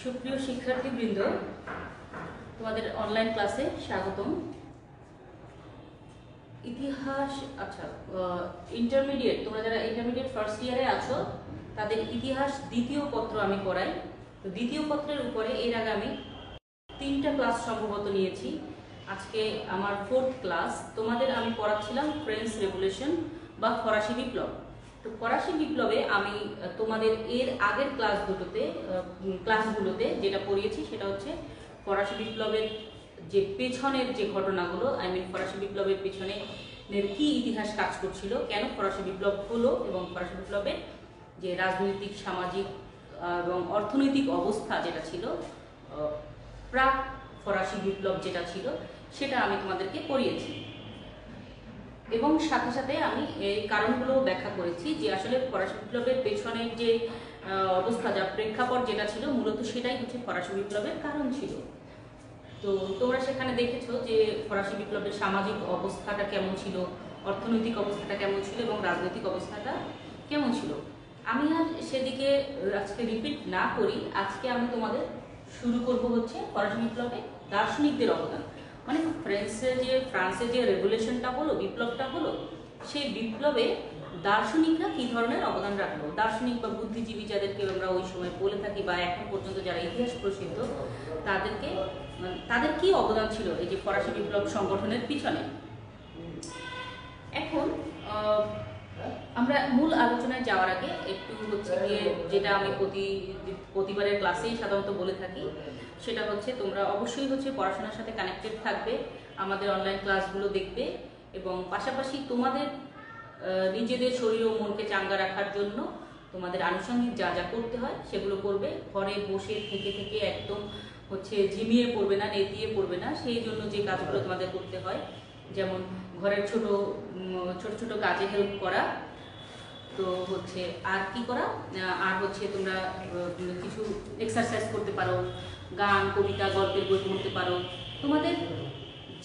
সুপ্রিয় শিক্ষার্থীবৃন্দ, তোমাদের অনলাইন ক্লাসে স্বাগতম। ইতিহাস ইন্টারমিডিয়েট, তোমরা যারা ইন্টারমিডিয়েট ফার্স্ট ইয়ারে আছো তাদের ইতিহাস দ্বিতীয় পত্র আমি পড়াই। তো দ্বিতীয় পত্রের উপরে এর আগে আমি 3টা ক্লাস সম্ভবত নিয়েছি। আজকে আমার 4th ক্লাস। তোমাদের আমি পড়াচ্ছিলাম ফ্রেঞ্চ রেভলিউশন বা ফরাসি বিপ্লব। তো ফরাসি বিপ্লবে আমি তোমাদের এর আগের ক্লাসগুলোতে যেটা পড়িয়েছি সেটা হচ্ছে ফরাসি বিপ্লবের যে পেছনের যে ঘটনাগুলো, ফরাসি বিপ্লবের পেছনে কি ইতিহাস কাজ করছিল, কেন ফরাসি বিপ্লব হলো এবং ফরাসি বিপ্লবের যে রাজনৈতিক, সামাজিক এবং অর্থনৈতিক অবস্থা যেটা ছিল, প্রাক ফরাসি বিপ্লব যেটা ছিল, সেটা আমি তোমাদেরকে পড়িয়েছি এবং সাথে সাথে আমি এই কারণগুলো ব্যাখ্যা করেছি যে আসলে ফরাসি বিপ্লবের পেছনের যে অবস্থা, যা প্রেক্ষাপট যেটা ছিল, মূলত সেটাই হচ্ছে ফরাসি বিপ্লবের কারণ ছিল। তো তোমরা সেখানে দেখেছো যে ফরাসি বিপ্লবের সামাজিক অবস্থাটা কেমন ছিল, অর্থনৈতিক অবস্থাটা কেমন ছিল এবং রাজনৈতিক অবস্থাটা কেমন ছিল। আমি আর সেদিকে আজকে রিপিট না করি। আজকে আমি তোমাদের শুরু করব হচ্ছে ফরাসি বিপ্লবে দার্শনিকদের অবদান। মানে ফ্রান্সে যে রেভলিউশনটা হলো, বিপ্লবটা হলো, সেই বিপ্লবে দার্শনিকরা কি ধরনের অবদান রাখলো, দার্শনিক বা বুদ্ধিজীবী যাদেরকে আমরা ওই সময় বলে থাকি বা এখন পর্যন্ত যারা ইতিহাস প্রসিদ্ধ, তাদের কি অবদান ছিল এই যে ফরাসি বিপ্লব সংগঠনের পিছনে। এখন আমরা মূল আলোচনায় যাওয়ার আগে একটু হচ্ছে গিয়ে যেটা আমি প্রতিবারের ক্লাসেই সাধারণত বলে থাকি, সেটা হচ্ছে তোমরা অবশ্যই হচ্ছে পড়াশোনার সাথে কানেক্টেড থাকবে, আমাদের অনলাইন ক্লাসগুলো দেখবে এবং পাশাপাশি তোমাদের নিজেদের শরীর ও মনকে চাঙ্গা রাখার জন্য তোমাদের আনুষঙ্গিক যা যা করতে হয় সেগুলো করবে। ঘরে বসে থেকে একদম হচ্ছে ঝিমিয়ে পড়বে না, নেতিয়ে পড়বে না। সেই জন্য যে কাজগুলো তোমাদের করতে হয়, যেমন ঘরের ছোট ছোট কাজে হেল্প করা, তো হচ্ছে আর কি করা, আর হচ্ছে তোমরা কিছু এক্সারসাইজ করতে পারো, গান, কবিতা, গল্পের বই পড়তে পারো। তোমাদের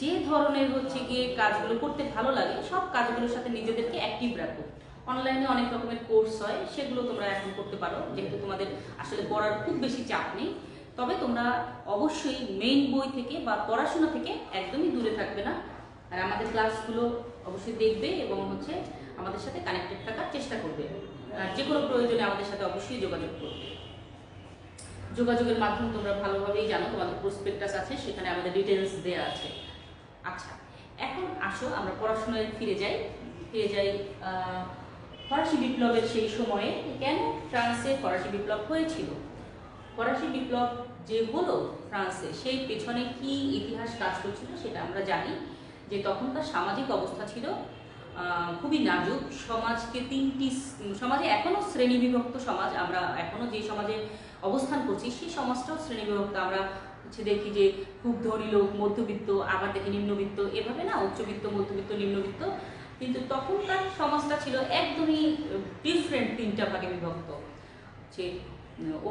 যে ধরনের হচ্ছে গিয়ে কাজগুলো করতে ভালো লাগে সব কাজগুলোর সাথে নিজেদেরকে অ্যাক্টিভ রাখো। অনলাইনে অনেক রকমের কোর্স হয়, সেগুলো তোমরা এখন করতে পারো, যেহেতু তোমাদের আসলে পড়ার খুব বেশি চাপ নেই। তবে তোমরা অবশ্যই মেইন বই থেকে বা পড়াশোনা থেকে একদমই দূরে থাকবে না, আর আমাদের ক্লাসগুলো অবশ্যই দেখবে এবং হচ্ছে আমাদের সাথে কানেক্টেড থাকার চেষ্টা করবে। আর যে কোনো প্রয়োজনে আমাদের সাথে অবশ্যই যোগাযোগ করবে। যোগাযোগের মাধ্যম তোমরা ভালোভাবেই জানো, তোমাদের প্রসপেক্টাস আছে, সেখানে আমাদের ডিটেলস দেওয়া আছে। আচ্ছা, এখন আসো আমরা পড়াশোনায় ফিরে যাই। ফরাসি বিপ্লবের সেই সময়ে কেন ফ্রান্সে ফরাসি বিপ্লব হয়েছিল, ফরাসি বিপ্লব যে হলো ফ্রান্সে, সেই পেছনে কি ইতিহাস কাজ করছিল সেটা আমরা জানি। যে তখনকার সামাজিক অবস্থা ছিল খুবই নাজুক। সমাজে এখনো শ্রেণীবিভক্ত সমাজ, আমরা এখনো যে সমাজে অবস্থান করছি সেই সমাজটাও শ্রেণীবিভক্ত। আমরা হচ্ছে দেখি যে খুব ধনী লোক, মধ্যবিত্ত, আবার দেখি নিম্নবিত্ত, এভাবে না, উচ্চবিত্ত, মধ্যবিত্ত, নিম্নবিত্ত। কিন্তু তখনকার সমাজটা ছিল একদমই ডিফারেন্ট, 3টা ভাগে বিভক্ত। যে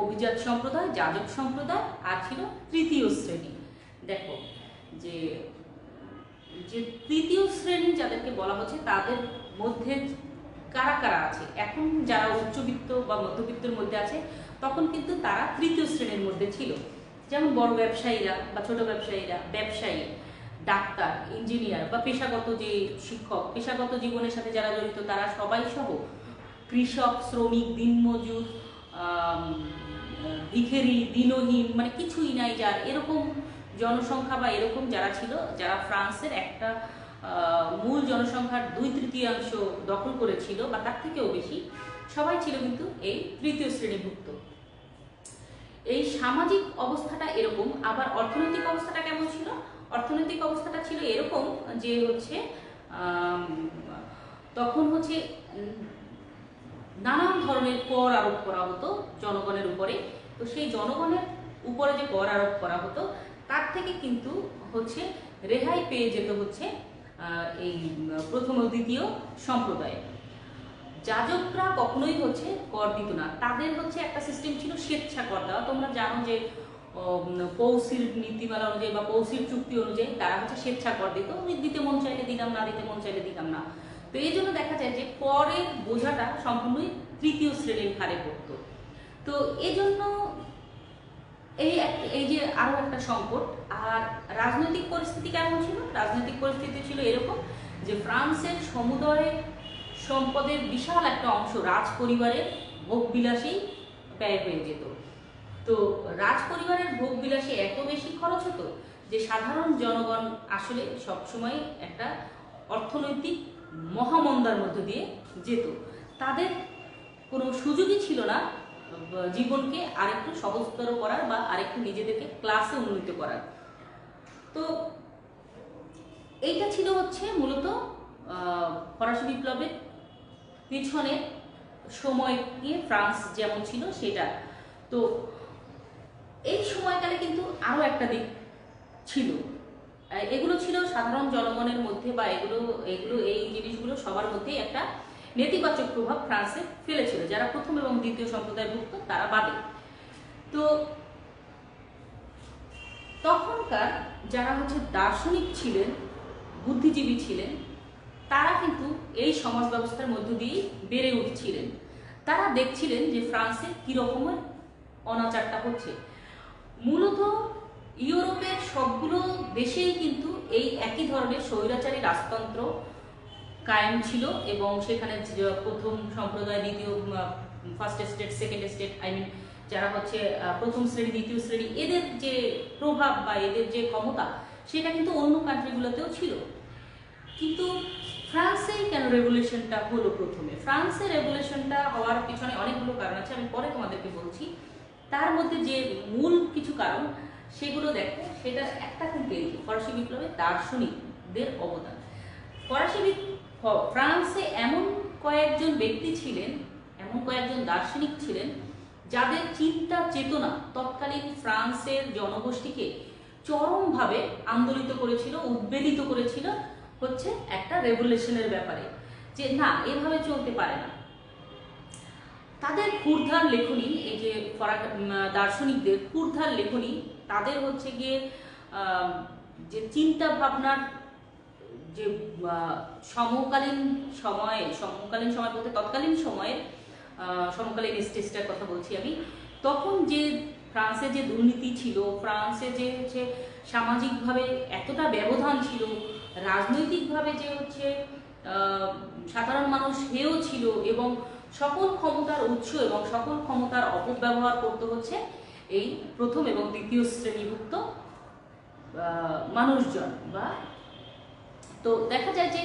অভিজাত সম্প্রদায়, যাজক সম্প্রদায়, আর ছিল তৃতীয় শ্রেণী। দেখো যে তৃতীয় শ্রেণী যাদেরকে বলা হচ্ছে তাদের মধ্যে কারা কারা আছে। এখন যারা উচ্চবিত্ত বা মধ্যবিত্তের মধ্যে আছে, তখন কিন্তু তারা তৃতীয় শ্রেণীর মধ্যে ছিল। যেমন বড় ব্যবসায়ীরা বা ছোট ব্যবসায়ীরা, ব্যবসায়ী, ডাক্তার, ইঞ্জিনিয়ার বা পেশাগত যে শিক্ষক, পেশাগত জীবনের সাথে যারা জড়িত তারা সবাই সহ, কৃষক, শ্রমিক, দিনমজুর, ভিখারি, দিনহীন, মানে কিছুই নাই যার, এরকম জনসংখ্যা বা এরকম যারা ছিল, যারা ফ্রান্সের একটা মূল জনসংখ্যার 2/3 দখল করেছিল বা তার থেকেও বেশি, সবাই ছিল কিন্তু এই তৃতীয় শ্রেণীভুক্ত। এই সামাজিক অবস্থাটা এরকম। আবার অর্থনৈতিক অবস্থাটা কেমন ছিল? অর্থনৈতিক অবস্থাটা ছিল এরকম যে হচ্ছে তখন হচ্ছে নানান ধরনের কর আরোপ করা হতো জনগণের উপরে। তো সেই জনগণের উপরে যে কর আরোপ করা হতো তার থেকে কিন্তু হচ্ছে রেহাই পেয়ে যেত হচ্ছে এই প্রথম ও দ্বিতীয় সম্প্রদায়। যাজকরা কখনোই হচ্ছে কর দিত না, তাদের হচ্ছে একটা সিস্টেম ছিল স্বেচ্ছা কর দেওয়া। তোমরা জানো যে পৌসির নীতিমালা অনুযায়ী বা পৌসির চুক্তি অনুযায়ী তারা হচ্ছে স্বেচ্ছা কর দিত, দিতে মন চাইলে দিলাম, না দিতে মন চাইলে দিলাম না। তো এই জন্য দেখা যায় যে করের বোঝাটা সম্পূর্ণই তৃতীয় শ্রেণীর ঘাড়ে পড়তো। তো এজন্য এই যে আরো একটা সংকট। আর রাজনৈতিক পরিস্থিতি কেমন ছিল? রাজনৈতিক পরিস্থিতি ছিল এরকম যে ফ্রান্সের সমুদয় সম্পদের বিশাল একটা অংশ রাজ পরিবারের ভোগবিলাসেই ব্যয় হয়ে যেত। তো রাজ পরিবারের ভোগবিলাসে এত বেশি খরচ হতো যে সাধারণ জনগণ আসলে সবসময় একটা অর্থনৈতিক মহামন্দার মধ্য দিয়ে যেত। তাদের কোনো সুযোগই ছিল না জীবনকে আরেকটু সহজতর করার বা আরেকটু নিজেদেরকে ক্লাসে উন্নীত করার। তো এইটা ছিল হচ্ছে মূলত ফরাসি বিপ্লবের পিছনে সময়কে ফ্রান্স যেমন ছিল সেটা। তো এই সময়কালে কিন্তু আরো একটা দিক ছিল, এগুলো ছিল সাধারণ জনগণের মধ্যে বা এগুলো এই জিনিসগুলো সবার মধ্যে একটা নেতিবাচক প্রভাব ফ্রান্সে ফেলেছিল, যারা প্রথম এবং দ্বিতীয় সম্প্রদায়ভুক্ত তারা বাদে। তো তখনকার যারা হচ্ছে দার্শনিক ছিলেন, বুদ্ধিজীবী ছিলেন, তারা কিন্তু এই সমাজ ব্যবস্থার মধ্য দিয়েই বেড়ে উঠছিলেন। তারা দেখছিলেন যে ফ্রান্সে কীরকমের অনাচারটা হচ্ছে। মূলত ইউরোপের সবগুলো দেশেই কিন্তু এই একই ধরনের স্বৈরাচারী রাজতন্ত্র কায়েম ছিল এবং সেখানে প্রথম সম্প্রদায়, দ্বিতীয় ফার্স্ট স্টেট, সেকেন্ড স্টেট, যারা হচ্ছে প্রথম শ্রেণী, দ্বিতীয় শ্রেণী, এদের যে প্রভাব বা এদের যে ক্ষমতা সেটা কিন্তু অন্য কান্ট্রিগুলোতেও ছিল। কিন্তু ফ্রান্সে কেন রেভলিউশনটা হলো? প্রথমে ফ্রান্সের রেভলিউশনটা হওয়ার পিছনে অনেকগুলো কারণ আছে, আমি পরে তোমাদেরকে বলছি। তার মধ্যে যে মূল কিছু কারণ সেগুলো দেখো, সেটা একটা কিন্তু এই ফরাসি বিপ্লবে দার্শনিকদের অবদান। ফ্রান্সে এমন কয়েকজন ব্যক্তি ছিলেন, এমন কয়েকজন দার্শনিক ছিলেন যাদের চিন্তা চেতনা তৎকালীন ফ্রান্সের জনগোষ্ঠীকে চরমভাবে আন্দোলিত করেছিল, উদ্বেলিত করেছিল হচ্ছে একটা রেভলিউশনের ব্যাপারে, যে না, এভাবে চলতে পারে না। তাদের ক্ষুরধার লেখনী, এই যে দার্শনিকদের ক্ষুরধার লেখনী, তাদের হচ্ছে গিয়ে যে চিন্তা ভাবনার যে সমকালীন সময় বলতে তৎকালীন সময়ে, সমকালীন স্টেজটার কথা বলছি আমি, তখন যে ফ্রান্সে যে দুর্নীতি ছিল, ফ্রান্সে যে হচ্ছে সামাজিকভাবে এতটা ব্যবধান ছিল, রাজনৈতিকভাবে যে হচ্ছে সাধারণ মানুষ হেয় ছিল এবং সকল ক্ষমতার উৎস এবং সকল ক্ষমতার অপব্যবহার করতে হচ্ছে এই প্রথম এবং দ্বিতীয় শ্রেণীভুক্ত মানুষজন। বা তো দেখা যায় যে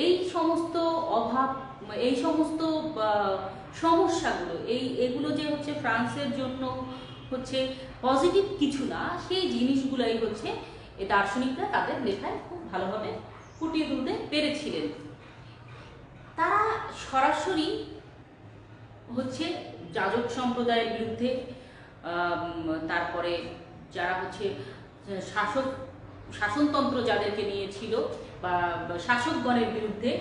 এই সমস্ত অভাব, এই সমস্ত সমস্যাগুলো, এগুলো যে হচ্ছে ফ্রান্সের জন্য হচ্ছে পজিটিভ কিছু না, সেই জিনিসগুলাই হচ্ছে এই দার্শনিকরা তাদের লেখায় খুব ভালোভাবে ফুটিয়ে তুলতে পেরেছিলেন। তারা সরাসরি হচ্ছে যাজক সম্প্রদায়ের বিরুদ্ধে, তারপরে যারা হচ্ছে শাসনতন্ত্র যাদেরকে নিয়েছিল বা শাসকগণের বিরুদ্ধে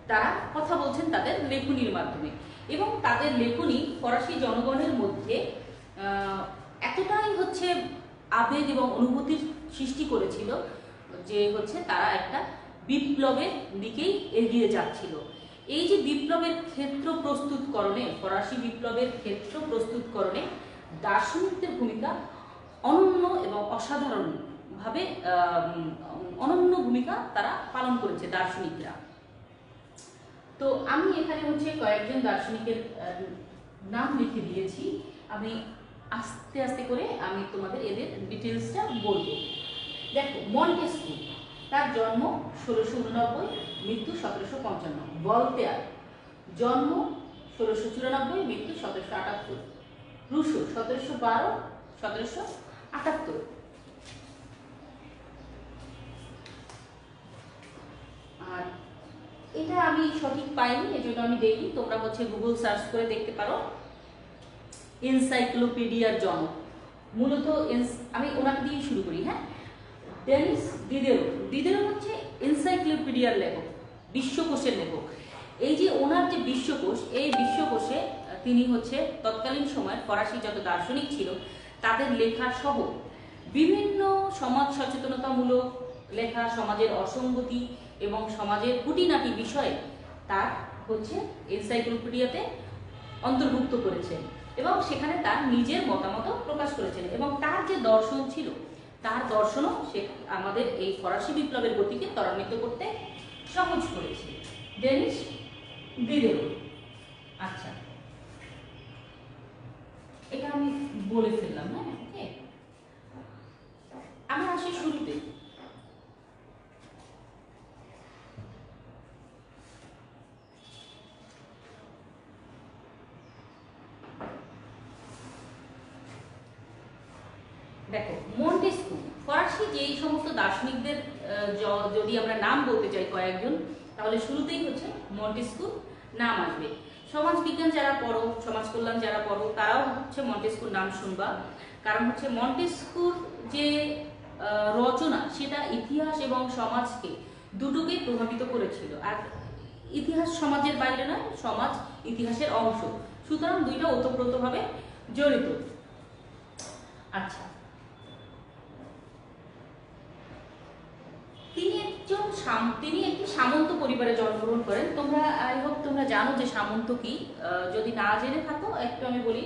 তারা কথা বলছেন তাদের লেখনীর মাধ্যমে। এবং তাদের লেখনী ফরাসি জনগণের মধ্যে এতটাই হচ্ছে আবেগ এবং অনুভূতির সৃষ্টি করেছিল যে হচ্ছে তারা একটা বিপ্লবের দিকেই এগিয়ে যাচ্ছিল। এই যে বিপ্লবের ক্ষেত্র প্রস্তুতকরণে, ফরাসি বিপ্লবের ক্ষেত্র প্রস্তুতকরণে দার্শনিকদের ভূমিকা অনন্য এবং অসাধারণভাবে অনন্য ভূমিকা তারা পালন করেছে দার্শনিকরা। তো আমি এখানে হচ্ছে কয়েকজন দার্শনিকের নাম লিখে দিয়েছি, আমি আস্তে আস্তে করে আমি তোমাদের এদের ডিটেলসটা বলবো। দেখো, মন্টেস্কিউ, তার জন্ম 1689, মৃত্যু 1755। ভলতেয়ার, জন্ম 1694, মৃত্যু 1778। রুশো 1712, 1778। আর এটা আমি সঠিক পাইনি, এজন্য আমি দেইনি, তোমরা হচ্ছে গুগল সার্চ করে দেখতে পারো। এনসাইক্লোপিডিয়ার জনক, মূলত আমি ওনাকে দিয়ে শুরু করি। হ্যাঁ, ডেনিস ডিদেরো হচ্ছে এনসাইক্লোপিডিয়ার লেখক, বিশ্বকোষের লেখক। এই যে ওনার যে বিশ্বকোষ, এই বিশ্বকোষে তিনি হচ্ছে তৎকালীন সময়ের ফরাসি যত দার্শনিক ছিল তাদের লেখা সহ বিভিন্ন সমাজ সচেতনতামূলক লেখা, সমাজের অসঙ্গতি এবং সমাজের খুঁটিনাটি বিষয়ে তার হচ্ছে এনসাইক্লোপিডিয়াতে অন্তর্ভুক্ত করেছেন। এবং সেখানে তার নিজের মতামত প্রকাশ করেছেন এবং তার যে দর্শন ছিল তার দর্শনও সে আমাদের এই ফরাসি বিপ্লবের গতিকে ত্বরান্বিত করতে সহজ করেছে। ডেনিস দিদিরো। আচ্ছা, এটা আমি বলে ফেললাম। হ্যাঁ, ওকে, আমরা আসি শুরুতে। দেখো, মন্টেস্কু ফরাসি যেই সমস্ত দার্শনিকদের যদি আমরা নাম বলতে চাই কয়েকজন, তাহলে শুরুতেই হচ্ছে মন্টেস্কুর নাম আসবে। সমাজ বিজ্ঞান যারা পড়ো, সমাজ কল্যাণ যারা পড়ো, তারাও হচ্ছে মন্টেস্কুর নাম শুনবা। কারণ হচ্ছে মন্টেস্কুর যে রচনা সেটা ইতিহাস এবং সমাজকে দুটোকেই প্রভাবিত করেছিল। আর ইতিহাস সমাজের বাইরে নয়, সমাজ ইতিহাসের অংশ, সুতরাং দুইটা ওতপ্রোতভাবে জড়িত। আচ্ছা, তিনি একটি সামন্ত পরিবারে জন্মগ্রহণ করেন। তোমরা আই হোপ তোমরা জানো যে সামন্ত কি। যদি না জেনে থাকো একটু আমি বলি।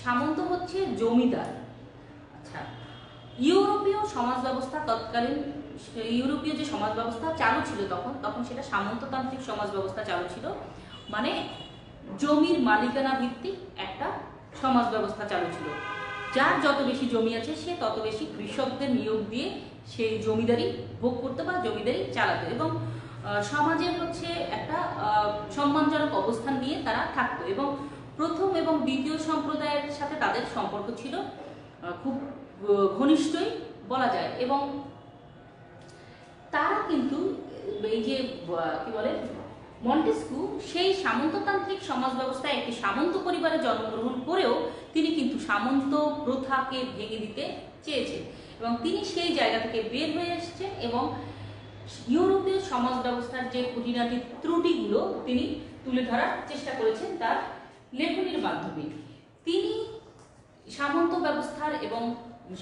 সামন্ত হচ্ছে জমিদার। আচ্ছা, ইউরোপীয় সমাজ ব্যবস্থা তৎকালীন ইউরোপীয় যে সমাজ ব্যবস্থা চালু ছিল তখন সেটা সামন্ততান্ত্রিক সমাজ ব্যবস্থা চালু ছিল। মানে জমির মালিকানা ভিত্তিক একটা সমাজ ব্যবস্থা চালু ছিল। যার যত বেশি জমি আছে সে তত বেশি কৃষকদের নিয়োগ দিয়ে সেই জমিদারি ভোগ করতে বা জমিদারি চালাতো এবং সমাজের হচ্ছে একটা সম্মানজনক অবস্থান নিয়ে তারা থাকতো এবং প্রথম এবং দ্বিতীয় সম্প্রদায়ের সাথে তাদের সম্পর্ক ছিল খুব ঘনিষ্ঠই বলা যায়। এবং তারা কিন্তু এই যে কি বলে মন্টেস্কু সেই সামন্ততান্ত্রিক সমাজ ব্যবস্থায় একটি সামন্ত পরিবারে জন্মগ্রহণ করেও তিনি কিন্তু সামন্ত প্রথাকে ভেঙে দিতে চেয়েছেন এবং তিনি সেই জায়গা থেকে বের হয়ে এসেছেন এবং ইউরোপীয় সমাজ ব্যবস্থার যে খুঁটিনাটি ত্রুটিগুলো তিনি তুলে ধরার চেষ্টা করেছেন তার লেখনীর মাধ্যমে। তিনি সামন্ত ব্যবস্থার এবং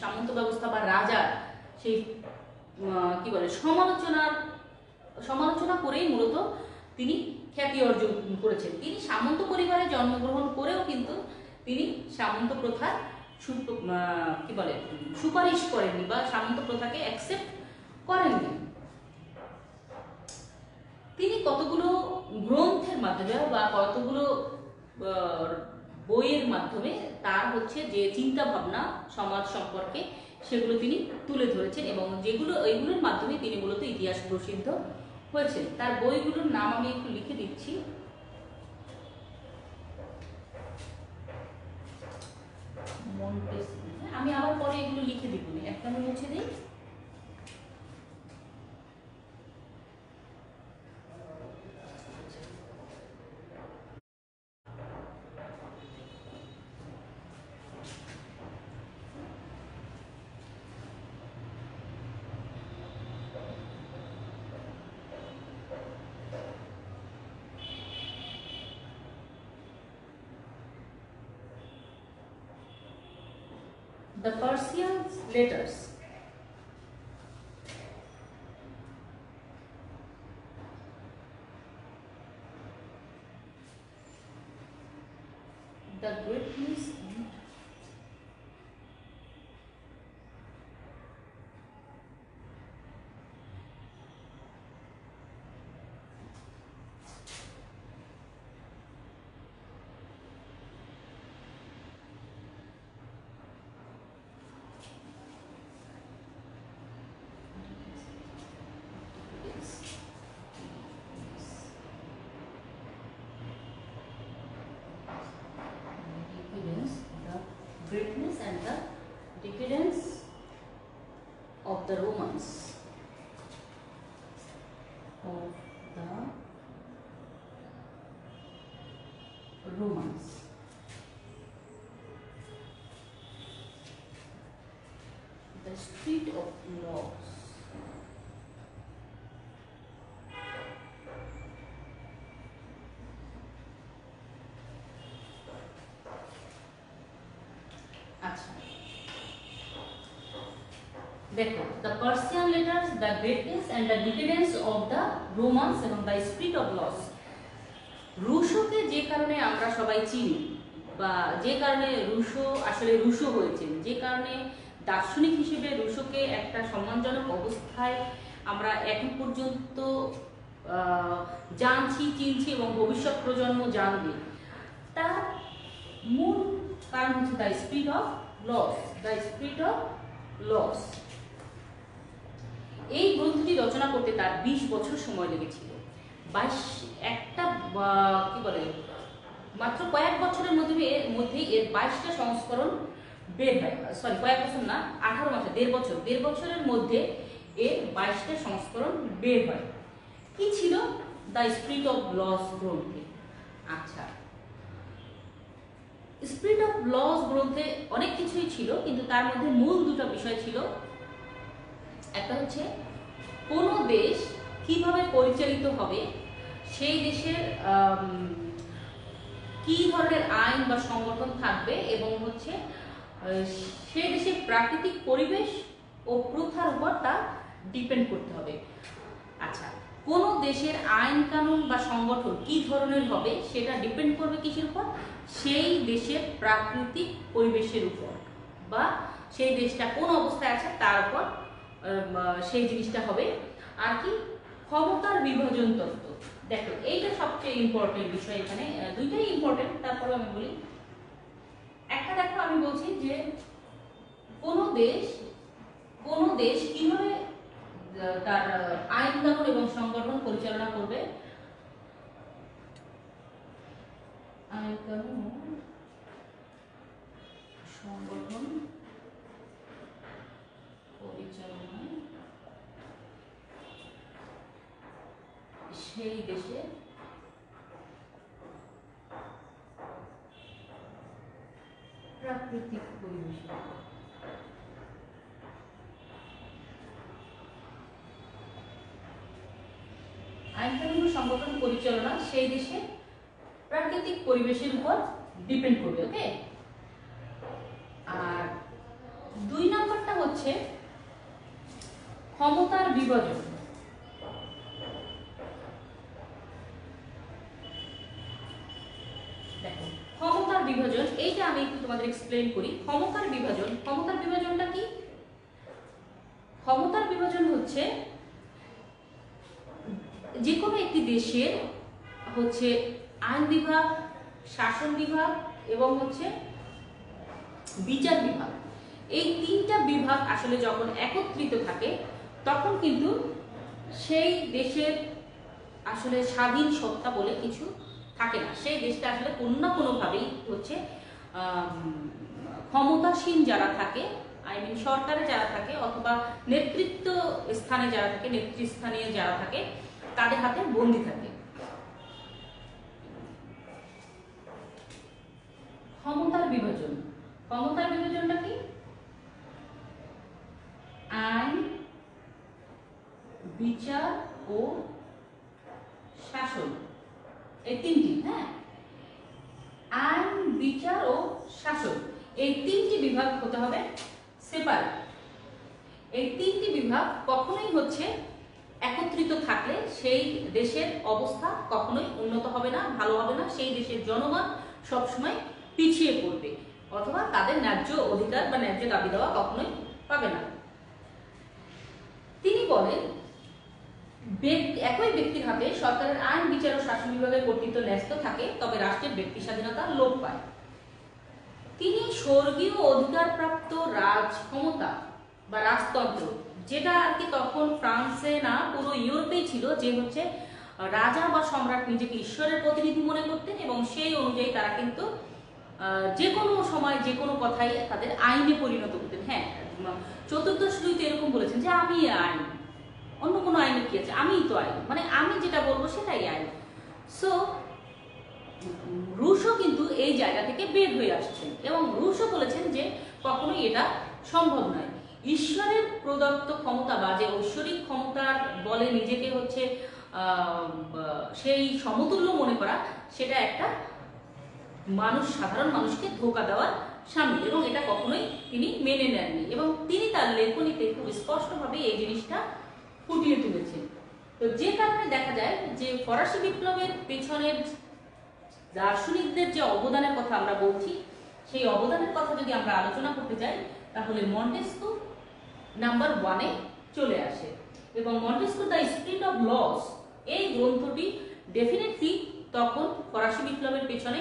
সামন্ত ব্যবস্থা বা রাজার সেই কি বলে সমালোচনা করেই মূলত তিনি খ্যাতি অর্জন করেছেন। তিনি সামন্ত পরিবারে জন্মগ্রহণ করেও কিন্তু তিনি সামন্ত প্রথার কি বলে সুপারিশ করেননি বা সামন্ত প্রথাকে অ্যাকসেপ্ট করেননি। তিনি কতগুলো গ্রন্থের মাধ্যমে বা কতগুলো বইয়ের মাধ্যমে তার হচ্ছে যে চিন্তা ভাবনা সমাজ সম্পর্কে সেগুলো তিনি তুলে ধরেছেন এবং এইগুলোর মাধ্যমে তিনি মূলত ইতিহাস প্রসিদ্ধ হয়েছেন। তার বইগুলোর নাম আমি একটু লিখে দিচ্ছি। আমি আবার পরে এগুলো লিখে দিব, একটা আমি মুছে দিই। The Persian's letters. The greatness and greatness and the decadence of the Romans. The street of laws. দেখো, the Persian letters, the greatness and the decadence of the Romans এবং the spirit of laws। রুশোকে যে কারণে আমরা সবাই চিনি বা যে কারণে রুশো আসলে রুশো হয়েছেন, যে কারণে দার্শনিক হিসেবে রুশোকে একটা সম্মানজনক অবস্থায় আমরা এখন পর্যন্ত জানছি, চিনছি এবং ভবিষ্যৎ প্রজন্ম জানবে, তার মূল কারণ হচ্ছে the spirit of laws. The spirit of laws এই গ্রন্থটি রচনা করতে তার 20 বছর সময় লেগেছিল। কি বলে, মাত্র কয়েক বছরের মধ্যেই এর 22টা সংস্করণ বের হয়। সরি, কয়েক বছর না, 18 মাসে, দেড় বছরের মধ্যে এর 22টা সংস্করণ বের হয়। কি ছিল দ্য স্পিরিট অফ লস গ্রন্থে? আচ্ছা, স্পিরিট অফ লস গ্রন্থে অনেক কিছুই ছিল, কিন্তু তার মধ্যে মূল দুটো বিষয় ছিল। একটা হচ্ছে কোন দেশ কিভাবে পরিচালিত হবে, সেই দেশের কি ধরনের আইন বা সংগঠন থাকবে, এবং হচ্ছে সেই দেশের প্রাকৃতিক পরিবেশ ও প্রথার উপর তা ডিপেন্ড করতে হবে। আচ্ছা, কোন দেশের আইন কানুন বা সংগঠন কি ধরনের হবে সেটা ডিপেন্ড করবে কিসের উপর? সেই দেশের প্রাকৃতিক পরিবেশের উপর, বা সেই দেশটা কোন অবস্থায় আছে তার উপর সেই জিনিসটা হবে। আর কি, ক্ষমতার বিভাজন তত্ত্ব। দেখো, এইটা সবচেয়ে ইম্পর্টেন্ট বিষয় এখানে, দুইটাই ইম্পর্টেন্ট, তারপরে আমি বলি। একটা দেখো, আমি বলছি যে কোন দেশ কিভাবে তার আইন কানুন এবং সংগঠন পরিচালনা করবে। আইন কানুন সংগঠন পরিচালনা সেই দেশে প্রাকৃতিক পরিবেশ। আইন কানুন সংগঠন পরিচালনা সেই দেশে প্রাকৃতিক পরিবেশের উপর ডিপেন্ড করবে। ওকে, আর 2 নম্বরটা হচ্ছে ক্ষমতার বিভাজন। দেখো, ক্ষমতার বিভাজন, এইটা আমি একটু তোমাদের এক্সপ্লেইন করি। ক্ষমতার বিভাজনটা কি? ক্ষমতার বিভাজন হচ্ছে যে কোনো একটি দেশের হচ্ছে আইন বিভাগ, শাসন বিভাগ এবং হচ্ছে বিচার বিভাগ, এই 3টা বিভাগ আসলে যখন একত্রিত থাকে তখন কিন্তু সেই দেশের আসলে স্বাধীন সত্তা বলে কিছু থাকে না। সেই দেশটা আসলে কোনো না কোনোভাবেই হচ্ছে ক্ষমতাসীন যারা থাকে, সরকারে যারা থাকে অথবা নেতৃত্ব স্থানে যারা থাকে, নেতৃস্থানীয় যারা থাকে, তাদের হাতে বন্দী থাকে। ক্ষমতার বিভাজনটা কি? আইন, বিচার ও শাসন, এই 3টি। হ্যাঁ, আইন, বিচার ও শাসন, এই 3টি বিভাগ হতে হবে সেপারেট। এই 3টি বিভাগ কখনোই হচ্ছে একত্রিত থাকলে সেই দেশের অবস্থা কখনোই উন্নত হবে না, ভালো হবে না। সেই দেশের জনগণ সবসময় পিছিয়ে পড়বে, অথবা তাদের ন্যায্য অধিকার বা ন্যায্য দাবি দেওয়া কখনোই পাবে না। তিনি বলেন, একই ব্যক্তির হাতে সরকারের আইন, বিচার ও শাসন বিভাগের কর্তৃত্ব ন্যস্ত থাকে, তবে রাষ্ট্রের ব্যক্তি স্বাধীনতা লোপ পায়। তিনি স্বর্গীয় অধিকারপ্রাপ্ত রাজ ক্ষমতা বা রাজতন্ত্র, যেটা আর কি তখন ফ্রান্সে না পুরো ইউরোপেই ছিল, যে হচ্ছে রাজা বা সম্রাট নিজেকে ঈশ্বরের প্রতিনিধি মনে করতেন এবং সেই অনুযায়ী তারা কিন্তু যে কোনো সময় যে কোনো কথাই তাদের আইনে পরিণত করতেন। হ্যাঁ, চতুর্দশ লুই তো এরকম বলেছেন যে আমি আইন, অন্য কোনো আইনে কি আছে, আমিই তো আইন, মানে আমি যেটা বলবো সেটাই আইন। সো রুশো কিন্তু এই জায়গা থেকে বের হয়ে আসছেন এবং রুশো বলেছেন যে কখনোই এটা সম্ভব নয়। ঈশ্বরের প্রদত্ত ক্ষমতা বা যে ঐশ্বরিক ক্ষমতার বলে নিজেকে হচ্ছে সেই সমতুল্য মনে করা, সেটা একটা সাধারণ মানুষকে ধোঁকা দেওয়ার সামিল, এবং এটা কখনোই তিনি মেনে নেননি এবং তিনি তার লেখনীতে খুব স্পষ্টভাবে এই জিনিসটা ফুটিয়ে তুলেছেন। তো যে কারণে দেখা যায় যে ফরাসি বিপ্লবের পেছনের দার্শনিকদের যে অবদানের কথা আমরা বলছি, সেই অবদানের কথা যদি আমরা আলোচনা করতে যাই তাহলে মন্টেস্কু নাম্বার 1-এ চলে আসে। এবং Montesquieu the spirit of laws এই গ্রন্থটি ডেফিনেটলি তখন ফরাসি বিপ্লবের পেছনে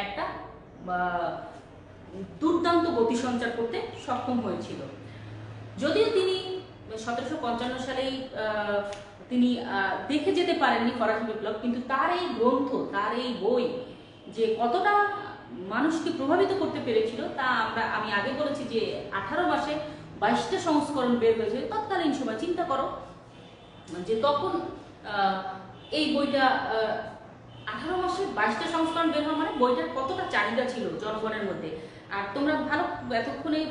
একটা দুর্দান্ত গতি সঞ্চার করতে সক্ষম হয়েছিল। যদিও তিনি 1755 সালেই তিনি দেখে যেতে পারেননি ফরাসি বিপ্লব, কিন্তু তার এই গ্রন্থ, তার এই বই যে কতটা মানুষকে প্রভাবিত করতে পেরেছিল তা আমি আগে বলেছি যে 18 মাসে 22টা সংস্করণ বের হয়েছে তৎকালীন সময়। চিন্তা করো যে তখন এই বইটা 18 মাসে 22টা সংস্করণ বের হওয়া মানে বইটার কতটা চাহিদা ছিল জনগণের মধ্যে। আর তোমরা ভালো এতক্ষণে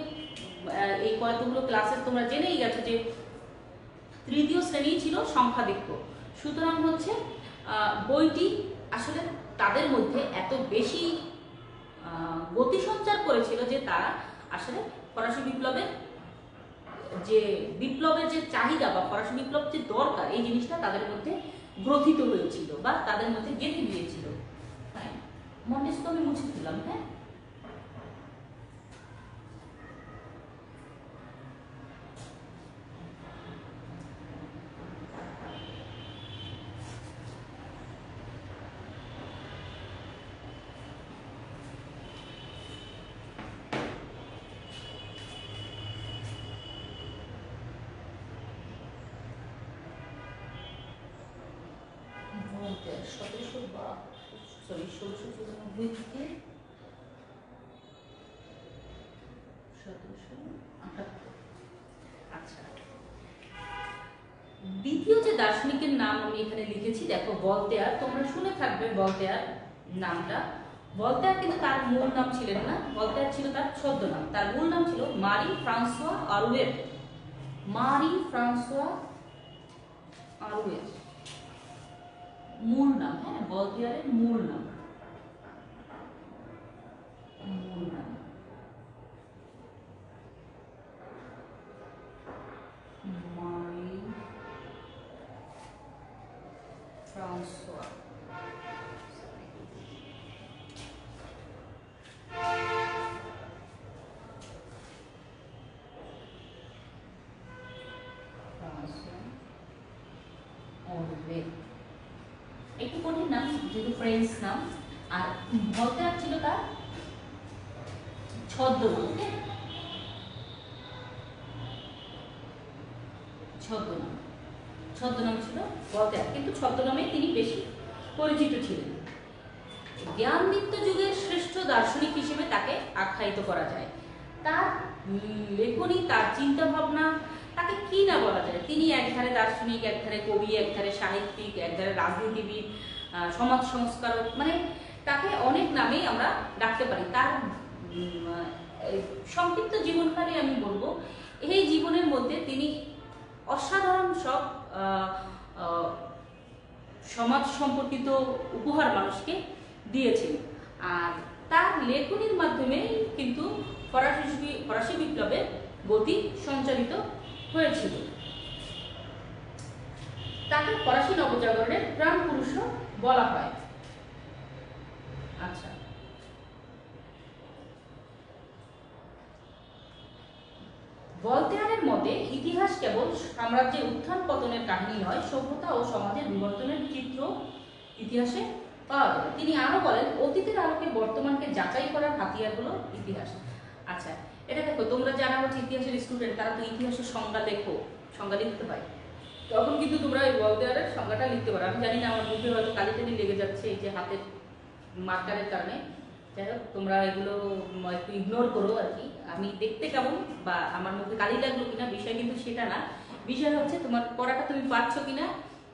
এই কয়েকগুলো ক্লাসে তোমরা জেনেই গেছো যে তৃতীয় শ্রেণী ছিল সংখ্যাধিক্য। সুতরাং হচ্ছে বইটি আসলে তাদের মধ্যে এত বেশি গতি সঞ্চার করেছিল যে তারা আসলে ফরাসি বিপ্লবের যে চাহিদা বা ফরাসি বিপ্লব যে দরকার এই জিনিসটা তাদের মধ্যে গ্রথিত হয়েছিল বা তাদের মধ্যে গেঁথে গিয়েছিল। মন্টেস্কু আমি মুছে দিলাম। হ্যাঁ, আচ্ছা, দ্বিতীয় যে দার্শনিকের নাম আমি এখানে লিখেছি দেখো, ভলতেয়ার। তোমরা শুনে থাকবে ভলতেয়ার নামটা। ভলতেয়ার কিন্তু তার মূল নাম ছিলেন না, ভলতেয়ার ছিল তার ছদ্মনাম। তার মূল নাম ছিল মারি ফ্রান্সোয়া আরুয়েট। মারি ফ্রান্সোয়া আরুয়েট মূল নাম। হ্যাঁ, ভলতেয়ারের মূল নাম। মারি ফ্রান্সোয়া একটু কঠিন নাম যেহেতু ফ্রেঞ্চ নাম। আর ভলতেয়ার ছিল তার ছদ্মনাম। ছদ্মনাম ছিল ভলতেয়ার, কিন্তু ছদ্মনামে তিনি বেশি পরিচিত ছিলেন। জ্ঞানদীপ্ত যুগের শ্রেষ্ঠ দার্শনিক হিসেবে তাকে আখ্যায়িত করা যায়। তার লেখনী, তার চিন্তা ভাবনা, তাকে কি না বলা যায়। তিনি একধারে দার্শনিক, একধারে কবি, একধারে সাহিত্যিক, একধারে রাজনীতিবিদ, সমাজ সংস্কারক, মানে তাকে অনেক নামেই আমরা ডাকতে পারি। তার সংক্ষিপ্ত জীবনকালে আমি বলবো এই জীবনের মধ্যে তিনি অসাধারণ সব সমাজ সম্পর্কিত উপহার মানুষকে দিয়েছেন। আর তার লেখনীর মাধ্যমে কিন্তু ফরাসি বিপ্লবের গতি সঞ্চালিত হয়েছিল। তাকে ফরাসি নবজাগরণের প্রাণ পুরুষও বলা হয়। আচ্ছা, ভলতেয়ারের মতে ইতিহাস কেবল সাম্রাজ্যের উত্থান পতনের কাহিনী নয়, সভ্যতা ও সমাজের বিবর্তনের চিত্র ইতিহাসে পাওয়া যায়। তিনি আরো বলেন, অতীতের আলোকে বর্তমানকে যাচাই করার হাতিয়ার হলো ইতিহাস। আচ্ছা, এটা দেখো, তোমরা যারা হচ্ছে ইতিহাসের স্টুডেন্ট তারা তো ইতিহাসের সংজ্ঞা লিখতে হয়, তখন কিন্তু তোমরা এই ভলতেয়ারের সংজ্ঞাটা লিখতে পারো। আমি জানি না, আমার মুখে হয়তো কালিটালি লেগে যাচ্ছে এই যে হাতের মার্কারের কারণে। যাই হোক, তোমরা এগুলো একটু ইগনোর করো আর কি। আমি দেখতে কেমন বা আমার মুখে কালি লাগলো কিনা বিষয় কিন্তু সেটা না। বিষয় হচ্ছে তোমার পড়াটা তুমি পারছো কিনা,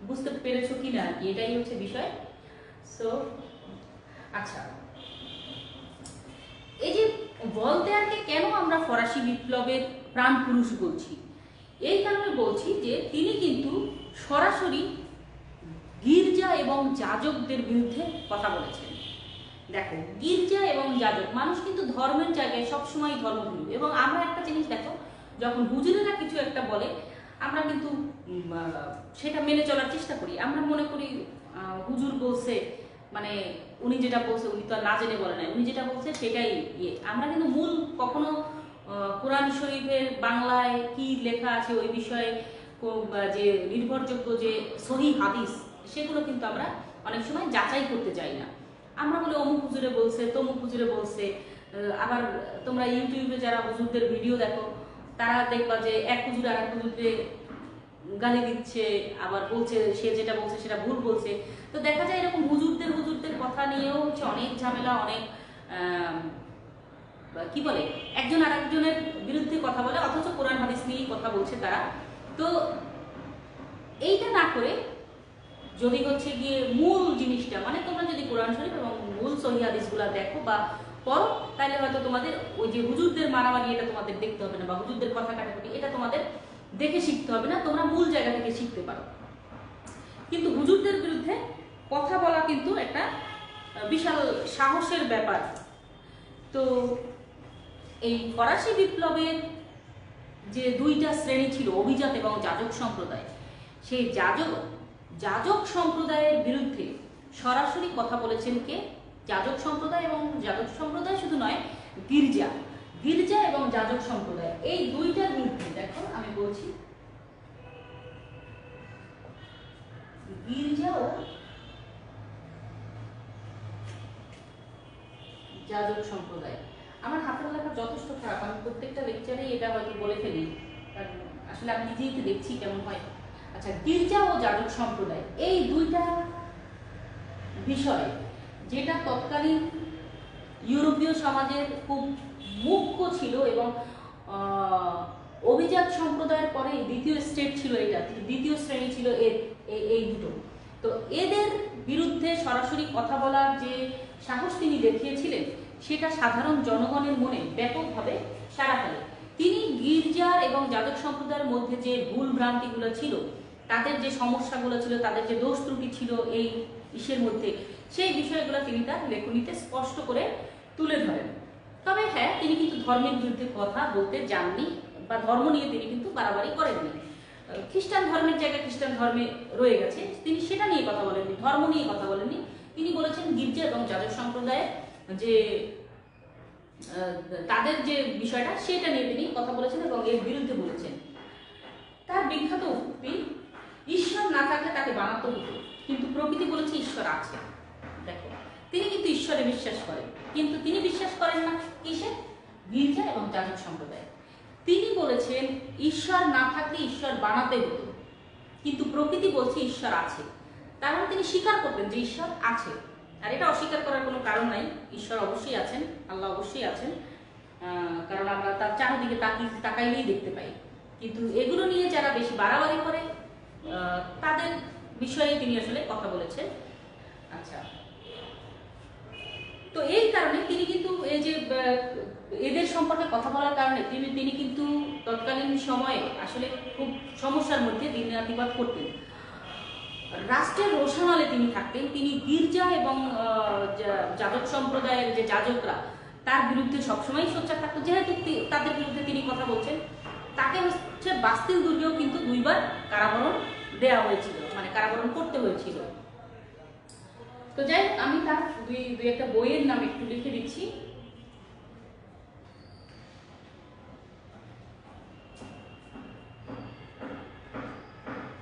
বুঝতে পেরেছো কিনা আর কি, এটাই হচ্ছে বিষয়। সো আচ্ছা, এই যে ভলতেয়ারকে কেন আমরা ফরাসি বিপ্লবের প্রাণ পুরুষ বলছি, এই কারণে বলছি যে তিনি কিন্তু সরাসরি গির্জা এবং যাজকদের বিরুদ্ধে কথা বলেছেন। দেখো, গির্জা এবং যাজক, মানুষ কিন্তু ধর্মের জায়গায় সবসময় ধর্মভীরু। এবং আমরা একটা জিনিস দেখো, যখন হুজুরেরা কিছু একটা বলে আমরা কিন্তু সেটা মেনে চলার চেষ্টা করি। আমরা মনে করি হুজুর বলছে মানে উনি যেটা বলছে উনি তো আর না জেনে বলে নাই, উনি যেটা বলছে সেটাই ইয়ে। আমরা কিন্তু মূল কখনো কোরআন শরীফের বাংলায় কি লেখা আছে ওই বিষয়ে যে নির্ভরযোগ্য যে সহি হাদিস সেগুলো কিন্তু আমরা অনেক সময় যাচাই করতে চাই না। আমরা বলে অমুক হুজুরে বলছে, তমুক হুজুরে বলছে। আবার তোমরা ইউটিউবে যারা হুজুরদের ভিডিও দেখো তারা দেখবা যে এক হুজুর আর এক হুজুরকে গালি দিচ্ছে, আবার বলছে সে যেটা বলছে সেটা ভুল বলছে। তো দেখা যায় এরকম হুজুরদের কথা নিয়েও হচ্ছে অনেক ঝামেলা, অনেক কি বলে একজন আর একজনের বিরুদ্ধে কথা বলে, অথচ কোরআন হাদিস নিয়েই কথা বলছে তারা। তো এইটা না করে যদি হচ্ছে গিয়ে মূল জিনিসটা, মানে তোমরা যদি কোরআন শরীফ এবং মূল সহি হাদিসগুলা দেখো বা পড়ো, তাহলে হয়তো তোমাদের ওই যে হুজুরদের মারামারি এটা তোমাদের দেখতে হবে না, বা হুজুরদের কথা কাটাকাটি এটা তোমাদের দেখে শিখতে হবে না, তোমরা মূল জায়গা থেকে শিখতে পারো। কিন্তু হুজুরদের বিরুদ্ধে কথা বলা কিন্তু একটা বিশাল সাহসের ব্যাপার। তো এই ফরাসি বিপ্লবের যে দুইটা শ্রেণী ছিল, অভিজাত এবং যাজক সম্প্রদায়, সেই যাজক সম্প্রদায়ের বিরুদ্ধে সরাসরি কথা বলেছেন কে? যাজক সম্প্রদায়। এবং যাজক সম্প্রদায় শুধু নয়, গির্জা এবং যাজক সম্প্রদায়, এই দুইটার বিরুদ্ধে দেখো আমি বলছি, গির্জা ও যাজক সম্প্রদায়। আমার হাতের লেখা যথেষ্ট খারাপ, আমি প্রত্যেকটা লেকচারেই এটা হয়তো বলে ফেলি, কারণ আসলে আমি নিজেই তো দেখছি কেমন হয়। আচ্ছা, গির্জা ও যাজক সম্প্রদায় এই দুইটা বিষয় যেটা তৎকালীন ইউরোপীয় সমাজের খুব মুখ্য ছিল, এবং অভিজাত সম্প্রদায়ের পরে দ্বিতীয় স্টেট ছিল এটা, দ্বিতীয় শ্রেণী ছিল এই দুটো। তো এদের বিরুদ্ধে সরাসরি কথা বলার যে সাহস তিনি দেখিয়েছিলেন সেটা সাধারণ জনগণের মনে ব্যাপকভাবে সাড়া ফেলে। তিনি গির্জা এবং যাজক সম্প্রদায়ের মধ্যে যে ভুল ভ্রান্তিগুলো ছিল, তাদের যে সমস্যাগুলো ছিল, তাদের যে দোষ ত্রুটি ছিল এই ইসের মধ্যে, সেই বিষয়গুলো তিনি তার লেখনীতে স্পষ্ট করে তুলে ধরেন। তবে হ্যাঁ, তিনি কিন্তু ধর্মের বিরুদ্ধে কথা বলতে যাননি, বা ধর্ম নিয়ে তিনি কিন্তু বাড়াবাড়ি করেননি। খ্রিস্টান ধর্মের জায়গায় খ্রিস্টান ধর্মে রয়ে গেছে, তিনি সেটা নিয়ে কথা বলেননি, ধর্ম নিয়ে কথা বলেননি। তিনি বলেছেন গির্জা এবং যাজক সম্প্রদায়ের যে তাদের যে বিষয়টা সেটা নিয়ে তিনি কথা বলেছেন এবং এর বিরুদ্ধে বলেছেন। তার বিখ্যাত উক্তি, ঈশ্বর না থাকলে তাকে বানাতে হতো, কিন্তু প্রকৃতি বলেছে ঈশ্বর আছে। দেখো, তিনি কিন্তু ঈশ্বরে বিশ্বাস করেন, কিন্তু তিনি বিশ্বাস করেন না কিসে? গির্জা এবং যাজক সম্প্রদায়। তিনি বলেছেন ঈশ্বর না থাকলে ঈশ্বর বানাতে হতো, কিন্তু প্রকৃতি বলছে ঈশ্বর আছে। তার মানে তিনি স্বীকার করতেন যে ঈশ্বর আছে, আর এটা অস্বীকার করার কোনো কারণ নাই। ঈশ্বর অবশ্যই আছেন, আল্লাহ অবশ্যই আছেন, কারণ আমরা তার চারিদিকে তাকাইলেই দেখতে পাই। কিন্তু এগুলো নিয়ে যারা বেশি বাড়াবাড়ি করে তাদের বিষয়ে তিনি আসলে কথা বলেছেন। আচ্ছা, তো এই কারণে তিনি কিন্তু এই যে এদের সম্পর্কে কথা বলার কারণে তিনি কিন্তু তৎকালীন সময়ে আসলে খুব সমস্যার মধ্যে দিন রাতিবাদ করতেন। রাষ্ট্রের রোষানলে তিনি থাকতেন। তিনি গির্জা এবং যাজক সম্প্রদায়ের যে যাজকরা তার বিরুদ্ধে সবসময় সোচ্চার থাকতো, যেহেতু তাদের বিরুদ্ধে তিনি কথা বলছেন। তাকে হচ্ছে বাস্তিল দুর্গেও কিন্তু 2 বার কারাবরণ দেওয়া হয়েছিল, মানে কারাবরণ করতে হয়েছিল। তো যাই হোক, আমি তার দুই একটা বইয়ের নাম একটু লিখে দিচ্ছি।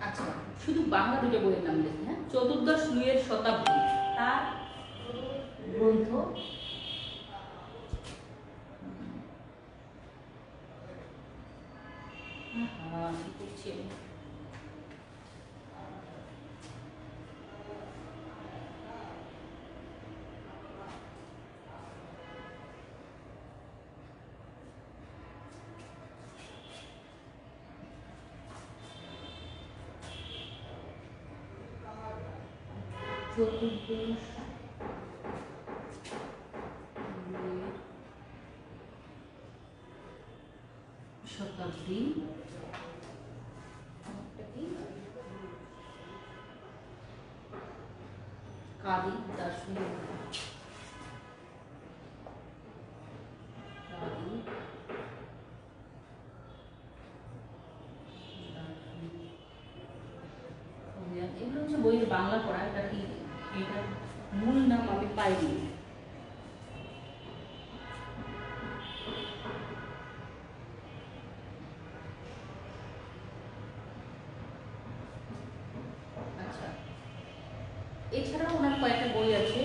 আচ্ছা, শুধু বাংলা 2টা বইয়ের নাম লিখি। হ্যাঁ, 14দশ লুইয়ের শতাব্দী, তার গ্রন্থ শতাব্দী, কাদি দার্শনিক, এগুলো হচ্ছে বইয়ের বাংলা পড়া। এটা কি এটা মূল নাম আমি পাইনি। আচ্ছা, এছাড়াও ওনার কয়েকটা বই আছে,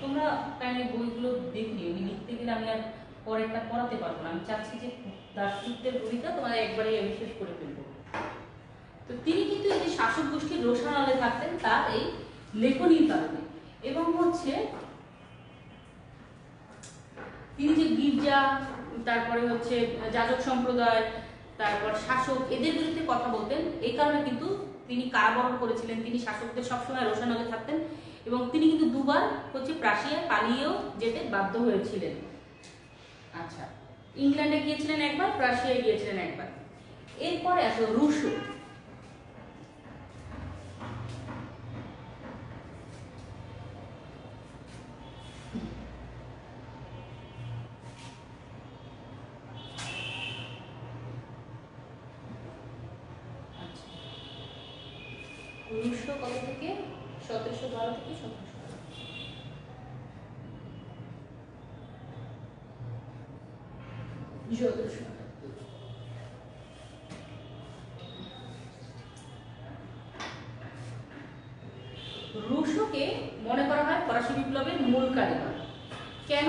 তোমরা কাইন্ডলি বইগুলো দেখলে, আমি লিখতে গেলে আমি আর পরেরটা পড়াতে পারবো না। আমি চাচ্ছি যে দার্শনিকদের বইটা তোমার একবারে আমি শেষ করে ফেলবো। তো তিনি কিন্তু এই যে শাসক গোষ্ঠীর রোষানলে থাকতেন তার এই লেখনীর কারণে, এবং হচ্ছে তিনি যে গির্জা, তারপরে হচ্ছে যাজক সম্প্রদায়, তারপর শাসক, এদের বিরুদ্ধে কথা বলতেন। এই কারণে কিন্তু তিনি কারাবরণ করেছিলেন। তিনি শাসকদের সবসময় রোষানলে থাকতেন এবং তিনি কিন্তু দুবার হচ্ছে প্রাশিয়ায় পালিয়েও যেতে বাধ্য হয়েছিলেন। আচ্ছা, ইংল্যান্ডে গিয়েছিলেন একবার, প্রাশিয়ায় গিয়েছিলেন একবার। এরপরে আসলে রুশো। রুশো কত থেকে? 1712 থেকে 1712। রুশোকে মনে করা হয় ফরাসি বিপ্লবের মূল কারিগর। কেন?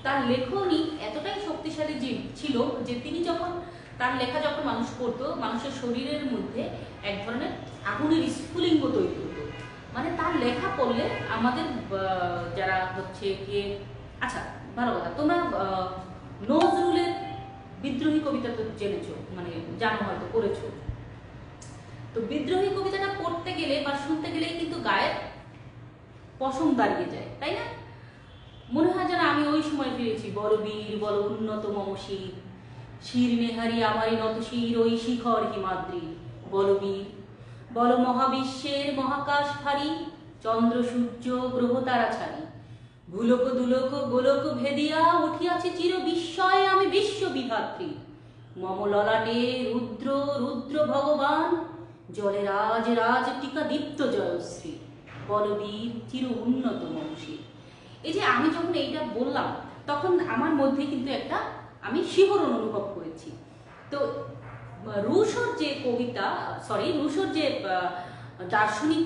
তার লেখনী এতটাই শক্তিশালী ছিল যে তিনি যখন তার লেখা যখন মানুষ পড়তো, মানুষের শরীরের মধ্যে এক ধরনের আগুনের স্ফুলিঙ্গ তৈরি হতো। মানে তার লেখা পড়লে আমাদের যারা হচ্ছে গিয়ে, আচ্ছা ভালো কথা, তোমরা নজরুলের বিদ্রোহী কবিতা তো জেনেছো, মানে জানো, হয়তো পড়েছো। তো বিদ্রোহী কবিতাটা পড়তে গেলে বা শুনতে গেলেই কিন্তু গায়ের পশম দাঁড়িয়ে যায়, তাই না? মনে হয় যেন আমি ওই সময় ফিরেছি। বল বীর বল উন্নত মম শির, শির নেহারি আমারই নত শির ওই শিখর হিমাদ্রি। বল বীর বল মহাবিশ্বের মহাকাশ ভারী, চন্দ্র সূর্য গ্রহ তারা ছাড়ি। ভুলোক দুলোক গোলক ভেদিয়া উঠিয়াছে চির বিস্ময়ে আমি বিশ্ব বিধাত্রী। মম ললাটে রুদ্র রুদ্র ভগবান, জলে রাজ রাজ টিকা দীপ্ত জয়শ্রী। বলবীর চির উন্নত মমশীর। এই যে আমি যখন এইটা বললাম তখন আমার মধ্যে কিন্তু একটা আমি শিহরণ অনুভব করেছি। তো রুশোর যে কবিতা, রুশোর যে দার্শনিক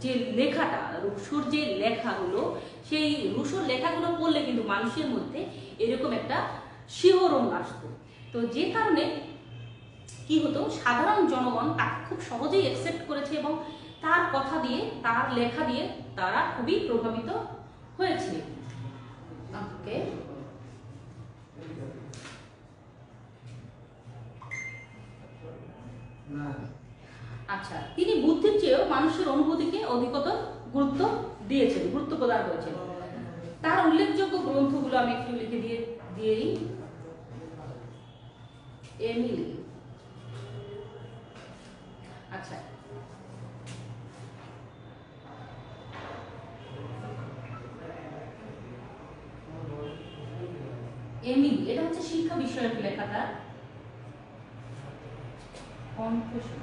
যে লেখাটা, রুশোর যে লেখাগুলো, সেই রুশোর লেখাগুলো পড়লে কিন্তু মানুষের মধ্যে এরকম একটা শিহরণ আসতো। তো যে কারণে কি হতো, সাধারণ জনগণ তাকে খুব সহজেই অ্যাকসেপ্ট করেছে এবং তার কথা দিয়ে, তার লেখা দিয়ে তারা খুবই প্রভাবিত হয়েছে। ওকে, আচ্ছা, তিনি বুদ্ধির চেয়েও মানুষের অনুভূতিকে অধিকতর গুরুত্ব দিয়েছেন, গুরুত্ব প্রদান করেছেন। তার উল্লেখযোগ্য গ্রন্থগুলো আমি একটু লিখে দিয়েই। এমিলি, আচ্ছা, এমিলি এটা হচ্ছে শিক্ষা বিষয়ক লেখাটা। কনফেশন,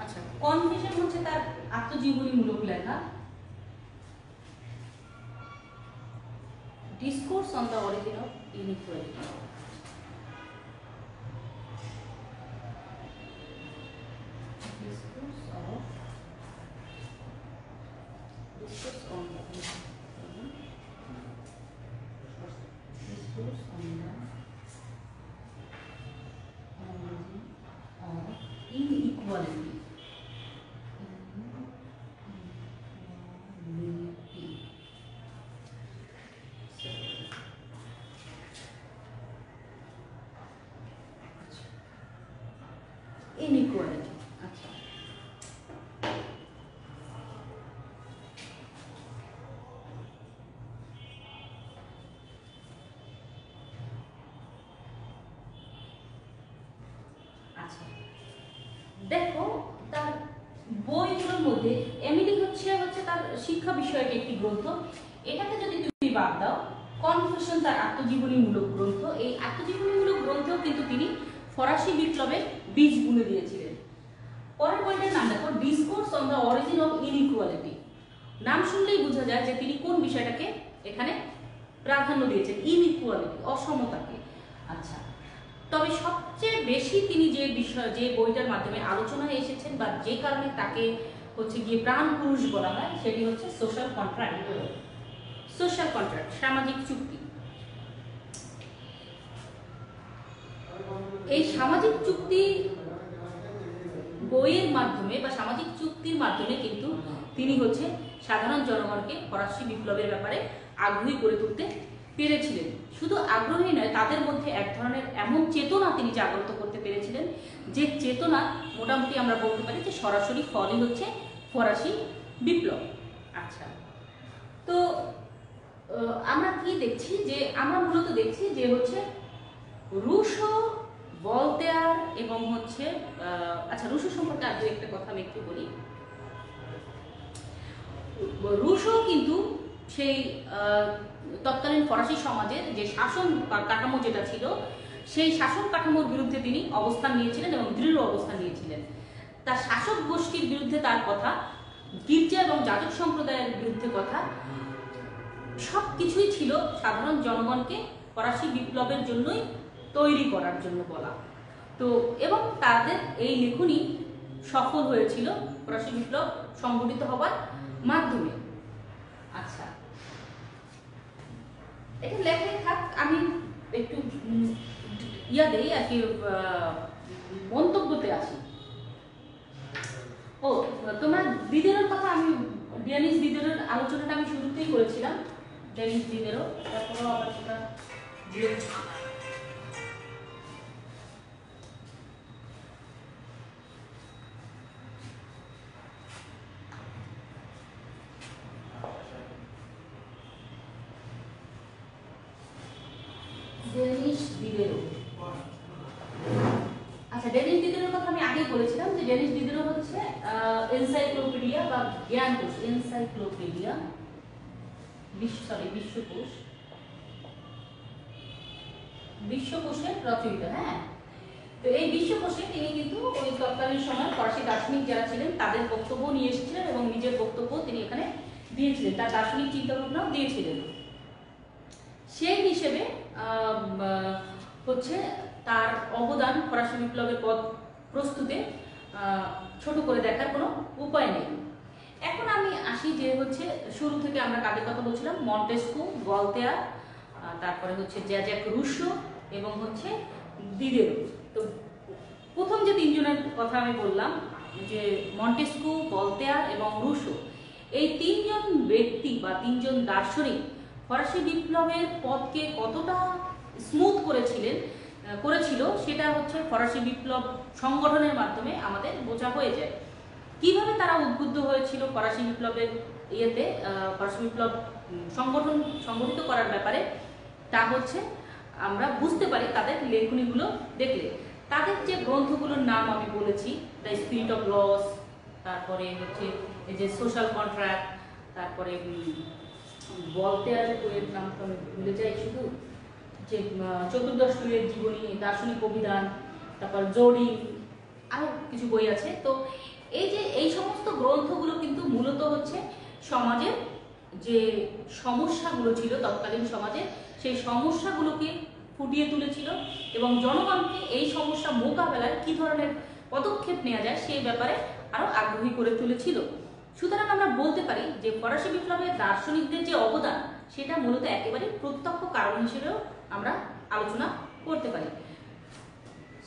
আচ্ছা, কনফেশন হচ্ছে তার আত্মজীবনীমূলক লেখা। Discourse on the origin of inequality, inequality. আচ্ছা, আচ্ছা, দেখো তার বইগুলোর মধ্যে এমিলি হচ্ছে তার শিক্ষা বিষয়ক একটি গ্রন্থ। এটাকে যদি তুমি বাদ দাও কনফেশন তার আত্মজীবনীমূলক গ্রন্থ। এই আত্মজীবনীমূলক গ্রন্থেও কিন্তু তিনি ফরাসি বিপ্লবের বীজ বুনে দিয়েছিলেন। পরের বইটার নাম দেখো, discourse on the origin of inequality. নাম শুনলেই বোঝা যায় যে তিনি কোন বিষয়টাকে এখানে প্রাধান্য দিয়েছেন, ইনইকুয়ালিটি, অসমতাকে। আচ্ছা, তবে সবচেয়ে বেশি তিনি যে বিষয়, যে বইটার মাধ্যমে আলোচনায় এসেছেন বা যে কারণে তাকে হচ্ছে গিয়ে প্রাণ পুরুষ বলা হয়, সেটি হচ্ছে সোশ্যাল কন্ট্রাক্ট। সোশ্যাল কন্ট্রাক্ট, সামাজিক চুক্তি। এই সামাজিক চুক্তি বইয়ের মাধ্যমে বা সামাজিক চুক্তির মাধ্যমে কিন্তু তিনি হচ্ছে সাধারণ জনগণকে ফরাসি বিপ্লবের ব্যাপারে আগ্রহী করে তুলতে পেরেছিলেন। শুধু আগ্রহী নয়, তাদের মধ্যে এক ধরনের এমন চেতনা তিনি জাগ্রত করতে পেরেছিলেন, যে চেতনা মোটামুটি আমরা বলতে পারি যে সরাসরি ফলই হচ্ছে ফরাসি বিপ্লব। আচ্ছা, তো আমরা কি দেখছি, যে আমরা মূলত দেখছি যে হচ্ছে রুশো, ভলতেয়ার এবং হচ্ছে আচ্ছা, রুশো সম্পর্কে আর একটা কথা আমি একটু বলি। রুশো কিন্তু সেই তৎকালীন ফরাসি সমাজের যে শাসন কাঠামো যেটা ছিল, সেই শাসন কাঠামোর বিরুদ্ধে তিনি অবস্থান নিয়েছিলেন এবং দৃঢ় অবস্থান নিয়েছিলেন। তার শাসক গোষ্ঠীর বিরুদ্ধে তার কথা, গির্জা এবং যাজক সম্প্রদায়ের বিরুদ্ধে কথা, সব কিছুই ছিল সাধারণ জনগণকে ফরাসি বিপ্লবের জন্যই তৈরি করার জন্য বলা। তো এবং তাদের এই লেখনী সফল হয়েছিল ফরাসি বিপ্লব সংগঠিত হবার মাধ্যমে। আচ্ছা, এটা লেখাই থাক, আমি একটু দেই আর কি, মন্তব্যতে আসি। ও, তোমরা দিদেরোর কথা, আমি ডেনিস দিদেরোর আলোচনাটা আমি শুরুতেই করেছিলাম, ডেনিস দিদেরো, তারপরেও আবার সেটা ডেনিস দিদেরো। আচ্ছা, ডেনিস দিদেরোর কথা আমি আগেই বলেছিলাম যে ডেনিস দিদেরো হচ্ছে এনসাইক্লোপিডিয়া বা জ্ঞানকোষ, এনসাইক্লোপিডিয়া, বিশ্বকোষ, বিশ্বকোষের রচয়িতা। হ্যাঁ, তো এই বিশ্বকোষে তিনি কিন্তু ওই তৎকালীন সময় ফরাসি দার্শনিক যারা ছিলেন তাদের বক্তব্য নিয়ে এসেছিলেন এবং নিজের বক্তব্য তিনি এখানে দিয়েছিলেন, তার দার্শনিক চিন্তাভাবনাও দিয়েছিলেন। সেই হিসেবে হচ্ছে তার অবদান ফরাসি বিপ্লবের পথ প্রস্তুতে ছোট করে দেখার কোনো উপায় নেই। এখন আমি আসি যে হচ্ছে শুরু থেকে আমরা কাদের কথা বলছিলাম, মন্টেস্কু, ভলতেয়ার, তারপরে হচ্ছে জ্যাক রুশো এবং হচ্ছে দিদেরো। তো প্রথম যে তিনজনের কথা আমি বললাম, যে মন্টেস্কু, ভলতেয়ার এবং রুশো, এই তিনজন ব্যক্তি বা তিনজন দার্শনিক ফরাসি বিপ্লবের পথকে কতটা স্মুথ করেছিল সেটা হচ্ছে ফরাসি বিপ্লব সংগঠনের মাধ্যমে আমাদের বোঝা হয়ে যায়। কিভাবে তারা উদ্বুদ্ধ হয়েছিল ফরাসি বিপ্লবের ফরাসি বিপ্লব সংগঠিত করার ব্যাপারে, তা হচ্ছে আমরা বুঝতে পারি তাদের লেখনীগুলো দেখলে। তাদের যে গ্রন্থগুলোর নাম আমি বলেছি, দ্য স্পিরিট অফ লস, তারপরে হচ্ছে এই যে সোশ্যাল কন্ট্রাক্ট, তারপরে ভলতেয়ারের বইয়ের নাম তো আমি ভুলে যাই শুধু, যে চতুর্দশ লুইয়ের জীবনী, দার্শনিক অভিধান, তারপর জোডি, আরও কিছু বই আছে। তো এই সমস্ত গ্রন্থগুলো কিন্তু মূলত হচ্ছে সমাজের যে সমস্যাগুলো ছিল তৎকালীন সমাজে, সেই সমস্যাগুলোকে ফুটিয়ে তুলেছিল এবং জনগণকে এই সমস্যা মোকাবেলায় কী ধরনের পদক্ষেপ নেওয়া যায় সেই ব্যাপারে আরও আগ্রহী করে তুলেছিল। সুতরাং আমরা বলতে পারি যে ফরাসি বিপ্লবের দার্শনিকদের যে অবদান, সেটা মূলত একেবারে প্রত্যক্ষ কারণ হিসেবেও আমরা আলোচনা করতে পারি।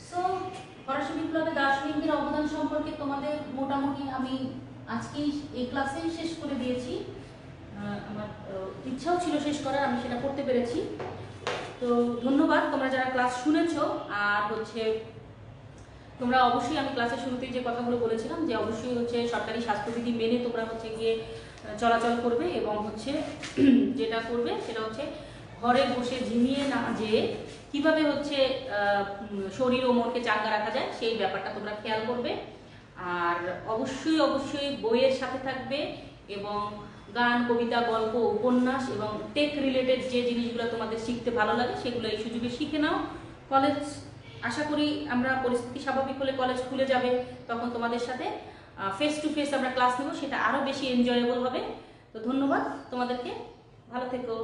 সো ফরাসি বিপ্লবের দার্শনিকদের অবদান সম্পর্কে তোমাদের মোটামুটি আমি আজকেই এই ক্লাসেই শেষ করে দিয়েছি। আমার ইচ্ছাও ছিল শেষ করার, আমি সেটা করতে পেরেছি। তো ধন্যবাদ তোমরা যারা ক্লাস শুনেছো। আর হচ্ছে তোমরা অবশ্যই, আমি ক্লাসের শুরুতেই যে কথাগুলো বলেছিলাম, যে অবশ্যই হচ্ছে সরকারি স্বাস্থ্যবিধি মেনে তোমরা হচ্ছে গিয়ে চলাচল করবে এবং হচ্ছে যেটা করবে সেটা হচ্ছে ঘরে বসে ঝিমিয়ে না যেয়ে কিভাবে হচ্ছে শরীর ও মনকে চাঙ্গা রাখা যায় সেই ব্যাপারটা তোমরা খেয়াল করবে। আর অবশ্যই বইয়ের সাথে থাকবে এবং গান, কবিতা, গল্প, উপন্যাস এবং টেক রিলেটেড যে জিনিসগুলো তোমাদের শিখতে ভালো লাগে সেগুলো এই সুযোগে শিখে নাও। কলেজ আশা করি আমরা পরিস্থিতি স্বাভাবিক হলে কলেজ খুলে যাবে, তখন তোমাদের সাথে ফেস টু ফেস আমরা ক্লাস নেব, সেটা আরও বেশি এনজয়েবল হবে। তো ধন্যবাদ তোমাদেরকে, ভালো থেকো।